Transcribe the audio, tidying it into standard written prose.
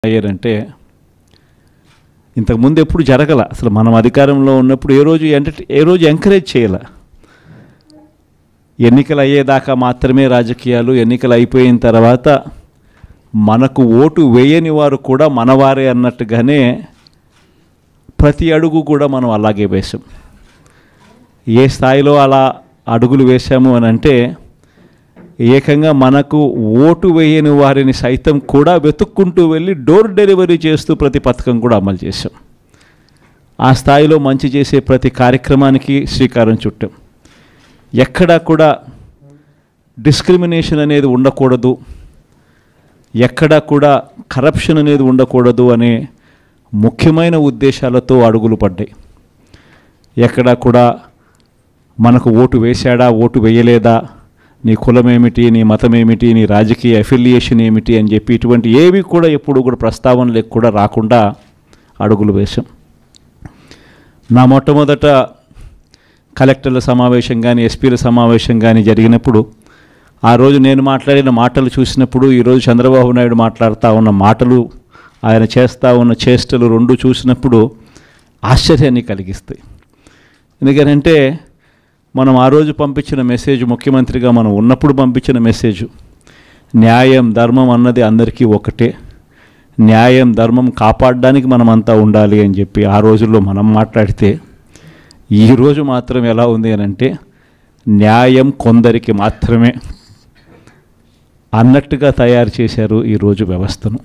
అయ్యారంటే ఇంతకుముందు ఎప్పుడు జరగల. అసలు మనం అధికారంలో ఉన్నప్పుడు ఏ రోజు ఎంకరేజ్ చేయాల. ఎన్నికలు అయ్యేదాకా మాత్రమే రాజకీయాలు, ఎన్నికలు అయిపోయిన తర్వాత మనకు ఓటు వేయని వారు కూడా మనవారే అన్నట్టుగానే ప్రతి అడుగు కూడా మనం అలాగే వేసాం. ఏ స్థాయిలో అలా అడుగులు వేశాము అని అంటే ఏకంగా మనకు ఓటు వేయని వారిని సైతం కూడా వెతుక్కుంటూ వెళ్ళి డోర్ డెలివరీ చేస్తూ ప్రతి పథకం కూడా అమలు చేశాం. ఆ స్థాయిలో మంచి చేసే ప్రతి కార్యక్రమానికి శ్రీకారం చుట్టాం. ఎక్కడా కూడా డిస్క్రిమినేషన్ అనేది ఉండకూడదు, ఎక్కడా కూడా కరప్షన్ అనేది ఉండకూడదు అనే ముఖ్యమైన ఉద్దేశాలతో అడుగులు పడ్డాయి. ఎక్కడా కూడా మనకు ఓటు వేశాడా, ఓటు వేయలేదా, నీ కులం ఏమిటి, నీ మతం ఏమిటి, నీ రాజకీయ అఫిలియేషన్ ఏమిటి అని చెప్పి ఇటువంటి ఏవి కూడా ఎప్పుడు కూడా ప్రస్తావనలకు కూడా రాకుండా అడుగులు వేశాం. నా మొట్టమొదట కలెక్టర్ల సమావేశం కానీ ఎస్పీల సమావేశం కానీ జరిగినప్పుడు ఆ రోజు నేను మాట్లాడిన మాటలు చూసినప్పుడు ఈరోజు చంద్రబాబు నాయుడు మాట్లాడుతూ ఉన్న మాటలు, ఆయన చేస్తూ ఉన్న చేష్టలు రెండు చూసినప్పుడు ఆశ్చర్యాన్ని కలిగిస్తాయి. ఎందుకంటే మనం ఆ రోజు పంపించిన మెసేజ్, ముఖ్యమంత్రిగా మనం ఉన్నప్పుడు పంపించిన మెసేజ్, న్యాయం ధర్మం అన్నది అందరికీ ఒకటే, న్యాయం ధర్మం కాపాడడానికి మనమంతా ఉండాలి అని చెప్పి ఆ రోజుల్లో మనం మాట్లాడితే ఈరోజు మాత్రం ఎలా ఉంది అని అంటే న్యాయం కొందరికి మాత్రమే అన్నట్టుగా తయారు చేశారు ఈరోజు వ్యవస్థను.